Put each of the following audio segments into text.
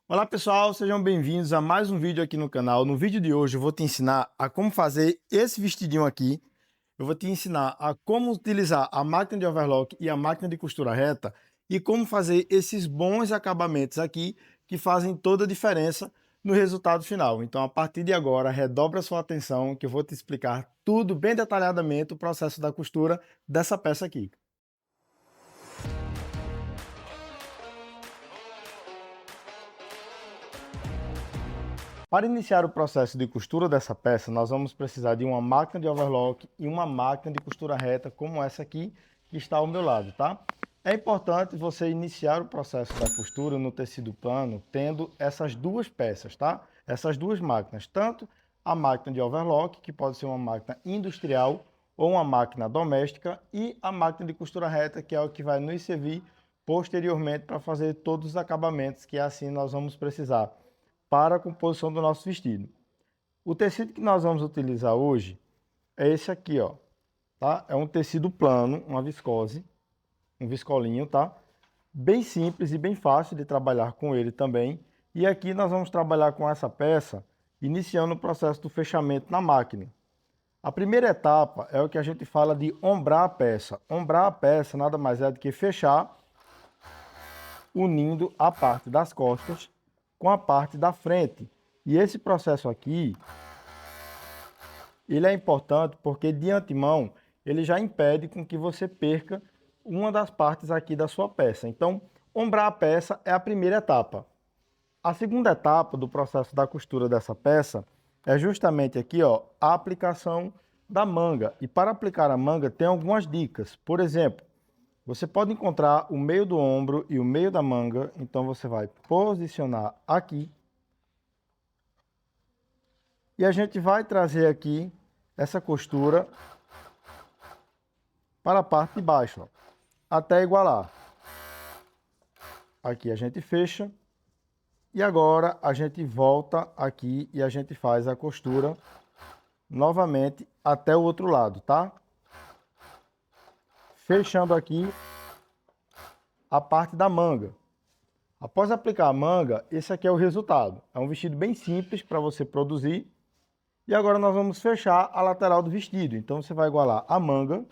Olá pessoal, sejam bem-vindos a mais um vídeo aqui no canal. No vídeo de hoje eu vou te ensinar a como fazer esse vestidinho aqui. Eu vou te ensinar a como utilizar a máquina de overlock e a máquina de costura reta e como fazer esses bons acabamentos aqui que fazem toda a diferença no resultado final. Então a partir de agora, redobra sua atenção que eu vou te explicar tudo bem detalhadamente o processo da costura dessa peça aqui. Para iniciar o processo de costura dessa peça, nós vamos precisar de uma máquina de overlock e uma máquina de costura reta, como essa aqui que está ao meu lado, tá? É importante você iniciar o processo da costura no tecido plano tendo essas duas peças, tá? Essas duas máquinas, tanto a máquina de overlock, que pode ser uma máquina industrial ou uma máquina doméstica, e a máquina de costura reta, que é o que vai nos servir posteriormente para fazer todos os acabamentos que assim nós vamos precisar para a composição do nosso vestido. O tecido que nós vamos utilizar hoje é esse aqui, ó, tá? É um tecido plano, uma viscose, um viscolinho, tá? Bem simples e bem fácil de trabalhar com ele também. E aqui nós vamos trabalhar com essa peça, iniciando o processo do fechamento na máquina. A primeira etapa é o que a gente fala de ombrar a peça. Ombrar a peça nada mais é do que fechar, unindo a parte das costas com a parte da frente. E esse processo aqui, ele é importante porque de antemão ele já impede com que você perca uma das partes aqui da sua peça. Então, ombrar a peça é a primeira etapa. A segunda etapa do processo da costura dessa peça é justamente aqui, ó, a aplicação da manga. E para aplicar a manga tem algumas dicas. Por exemplo, você pode encontrar o meio do ombro e o meio da manga, então você vai posicionar aqui. E a gente vai trazer aqui essa costura para a parte de baixo, ó, até igualar. Aqui a gente fecha. E agora a gente volta aqui e a gente faz a costura novamente até o outro lado, tá? Fechando aqui a parte da manga. Após aplicar a manga, esse aqui é o resultado. É um vestido bem simples para você produzir. E agora nós vamos fechar a lateral do vestido. Então você vai igualar a manga,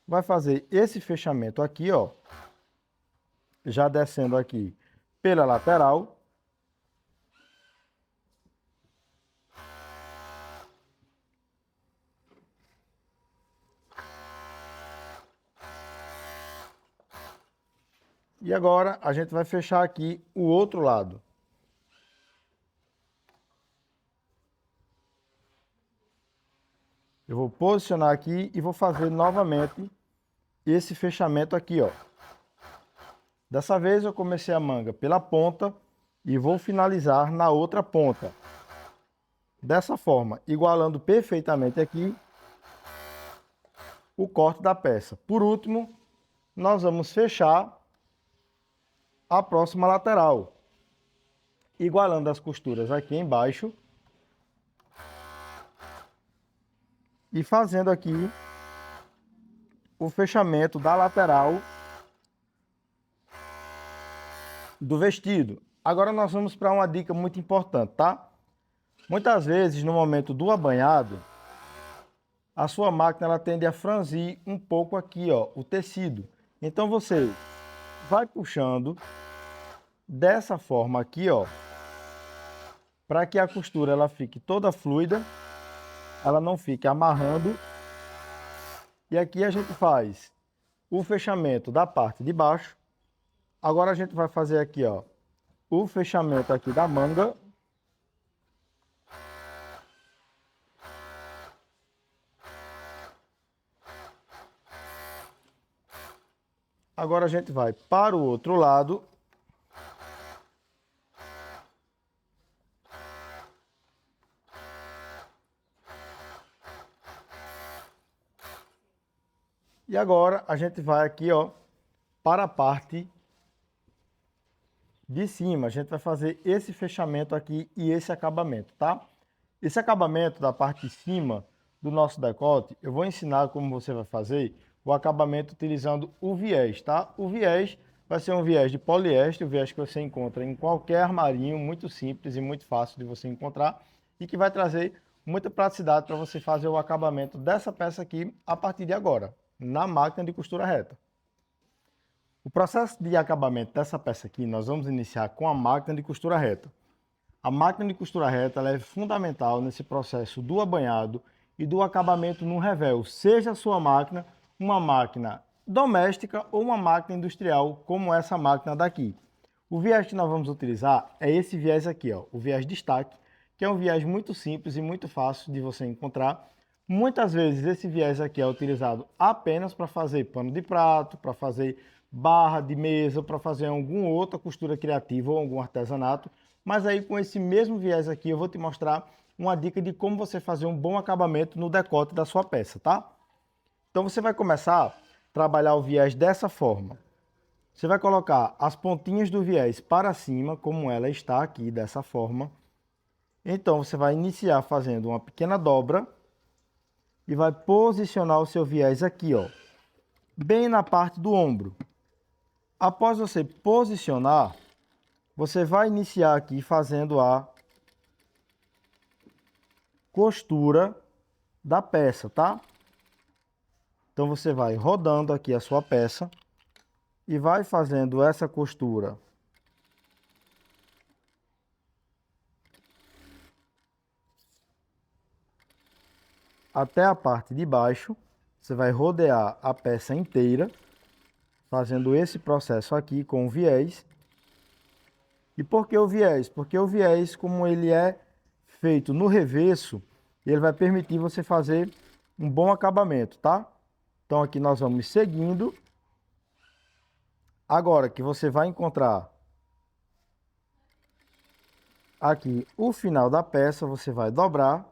vai fazer esse fechamento aqui, ó, já descendo aqui pela lateral. E agora a gente vai fechar aqui o outro lado. Eu vou posicionar aqui e vou fazer novamente esse fechamento aqui, ó. Dessa vez eu comecei a manga pela ponta e vou finalizar na outra ponta. Dessa forma, igualando perfeitamente aqui o corte da peça. Por último, nós vamos fechar a próxima lateral, igualando as costuras aqui embaixo e fazendo aqui o fechamento da lateral do vestido. Agora nós vamos para uma dica muito importante, tá? Muitas vezes no momento do abanhado, a sua máquina ela tende a franzir um pouco aqui, ó, o tecido. Então você vai puxando dessa forma aqui, ó, para que a costura ela fique toda fluida, ela não fique amarrando. E aqui a gente faz o fechamento da parte de baixo. Agora a gente vai fazer aqui, ó, o fechamento aqui da manga. Agora a gente vai para o outro lado. E agora a gente vai aqui, ó, para a parte de cima. A gente vai fazer esse fechamento aqui e esse acabamento, tá? Esse acabamento da parte de cima do nosso decote, eu vou ensinar como você vai fazer o acabamento utilizando o viés, tá? O viés vai ser um viés de poliéster, o viés que você encontra em qualquer armarinho, muito simples e muito fácil de você encontrar e que vai trazer muita praticidade para você fazer o acabamento dessa peça aqui a partir de agora, na máquina de costura reta. O processo de acabamento dessa peça aqui, nós vamos iniciar com a máquina de costura reta. A máquina de costura reta ela é fundamental nesse processo do abanhado e do acabamento no revel, seja a sua máquina uma máquina doméstica ou uma máquina industrial, como essa máquina daqui. O viés que nós vamos utilizar é esse viés aqui, ó, o viés destaque, que é um viés muito simples e muito fácil de você encontrar. Muitas vezes esse viés aqui é utilizado apenas para fazer pano de prato, para fazer barra de mesa, para fazer alguma outra costura criativa ou algum artesanato. Mas aí com esse mesmo viés aqui eu vou te mostrar uma dica de como você fazer um bom acabamento no decote da sua peça, tá? Então você vai começar a trabalhar o viés dessa forma. Você vai colocar as pontinhas do viés para cima, como ela está aqui, dessa forma. Então você vai iniciar fazendo uma pequena dobra e vai posicionar o seu viés aqui, ó, bem na parte do ombro. Após você posicionar, você vai iniciar aqui fazendo a costura da peça, tá? Então você vai rodando aqui a sua peça e vai fazendo essa costura até a parte de baixo. Você vai rodear a peça inteira, fazendo esse processo aqui com o viés. E por que o viés? Porque o viés, como ele é feito no reverso, ele vai permitir você fazer um bom acabamento, tá? Então aqui nós vamos seguindo. Agora que você vai encontrar aqui o final da peça, você vai dobrar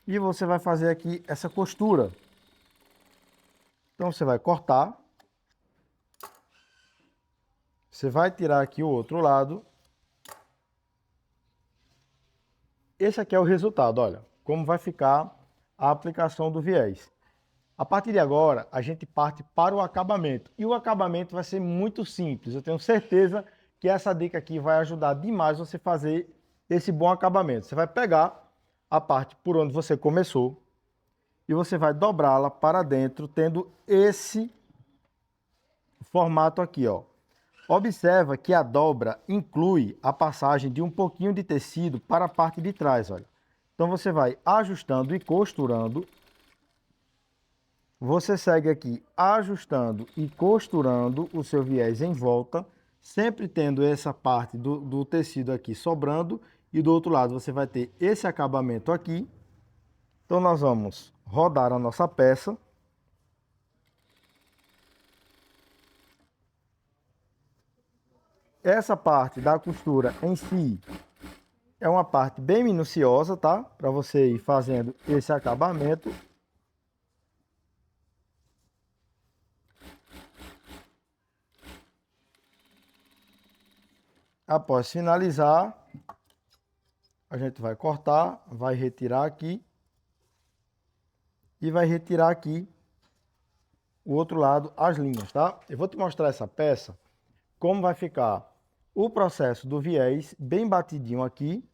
e você vai fazer aqui essa costura. Então você vai cortar. Você vai tirar aqui o outro lado. Esse aqui é o resultado, olha, como vai ficar a aplicação do viés. A partir de agora, a gente parte para o acabamento. E o acabamento vai ser muito simples. Eu tenho certeza que essa dica aqui vai ajudar demais você fazer esse bom acabamento. Você vai pegar a parte por onde você começou e você vai dobrá-la para dentro, tendo esse formato aqui, ó. Observa que a dobra inclui a passagem de um pouquinho de tecido para a parte de trás, olha. Então você vai ajustando e costurando. Você segue aqui ajustando e costurando o seu viés em volta, sempre tendo essa parte do tecido aqui sobrando e do outro lado você vai ter esse acabamento aqui. Então nós vamos rodar a nossa peça. Essa parte da costura em si é uma parte bem minuciosa, tá? Para você ir fazendo esse acabamento. Após finalizar, a gente vai cortar, vai retirar aqui e vai retirar aqui o outro lado as linhas, tá? Eu vou te mostrar essa peça, como vai ficar o processo do viés bem batidinho aqui.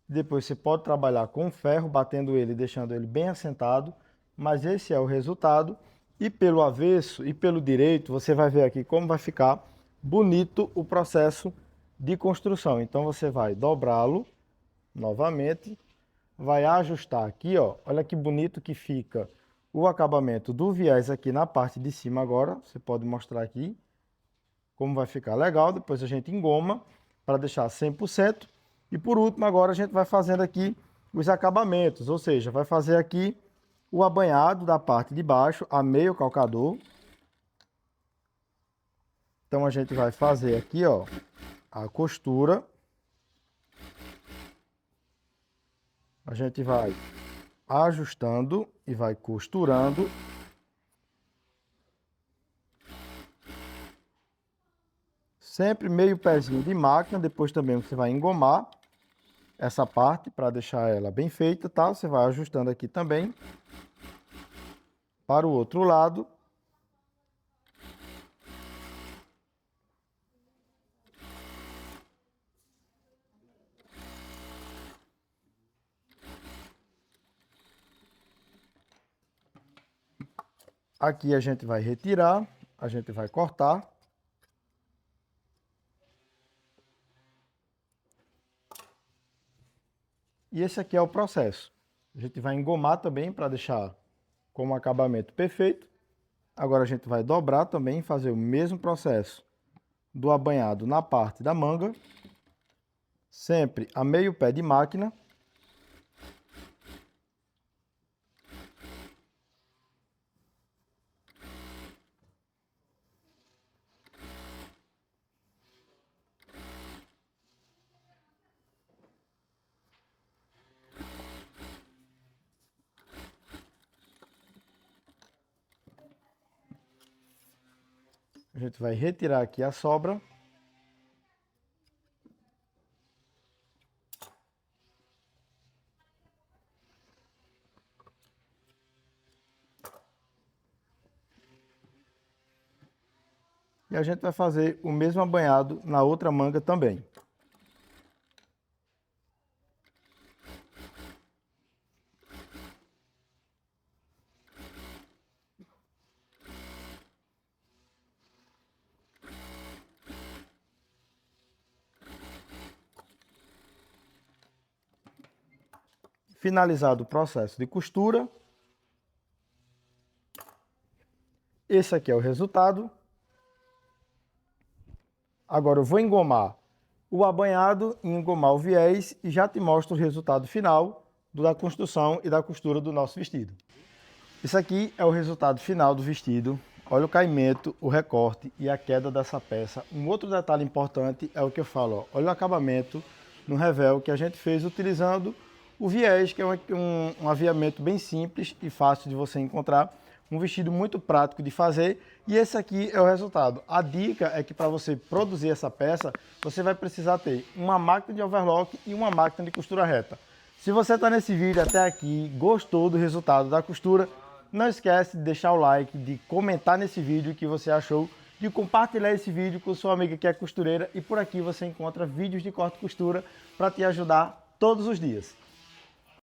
Depois você pode trabalhar com ferro, batendo ele, deixando ele bem assentado, mas esse é o resultado. E pelo avesso e pelo direito, você vai ver aqui como vai ficar bonito o processo de construção. Então você vai dobrá-lo novamente, vai ajustar aqui, ó. Olha que bonito que fica o acabamento do viés aqui na parte de cima agora. Você pode mostrar aqui como vai ficar legal. Depois a gente engoma para deixar 100%. E por último, agora a gente vai fazendo aqui os acabamentos, ou seja, vai fazer aqui o abanhado da parte de baixo a meio calcador. Então a gente vai fazer aqui, ó, a costura. A gente vai ajustando e vai costurando. Sempre meio pezinho de máquina, depois também você vai engomar essa parte para deixar ela bem feita, tá? Você vai ajustando aqui também. Para o outro lado. Aqui a gente vai retirar, a gente vai cortar. E esse aqui é o processo. A gente vai engomar também para deixar como acabamento perfeito. Agora a gente vai dobrar também, fazer o mesmo processo do abanhado na parte da manga. Sempre a meio pé de máquina. A gente vai retirar aqui a sobra. E a gente vai fazer o mesmo abanhado na outra manga também. Finalizado o processo de costura, esse aqui é o resultado. Agora eu vou engomar o abanhado e engomar o viés e já te mostro o resultado final da construção e da costura do nosso vestido. Isso aqui é o resultado final do vestido. Olha o caimento, o recorte e a queda dessa peça. Um outro detalhe importante é o que eu falo, ó. Olha o acabamento no revel que a gente fez utilizando o viés, que é um aviamento bem simples e fácil de você encontrar. Um vestido muito prático de fazer e esse aqui é o resultado. A dica é que para você produzir essa peça, você vai precisar ter uma máquina de overlock e uma máquina de costura reta. Se você está nesse vídeo até aqui, gostou do resultado da costura, não esquece de deixar o like, de comentar nesse vídeo o que você achou, de compartilhar esse vídeo com sua amiga que é costureira e por aqui você encontra vídeos de corte e costura para te ajudar todos os dias.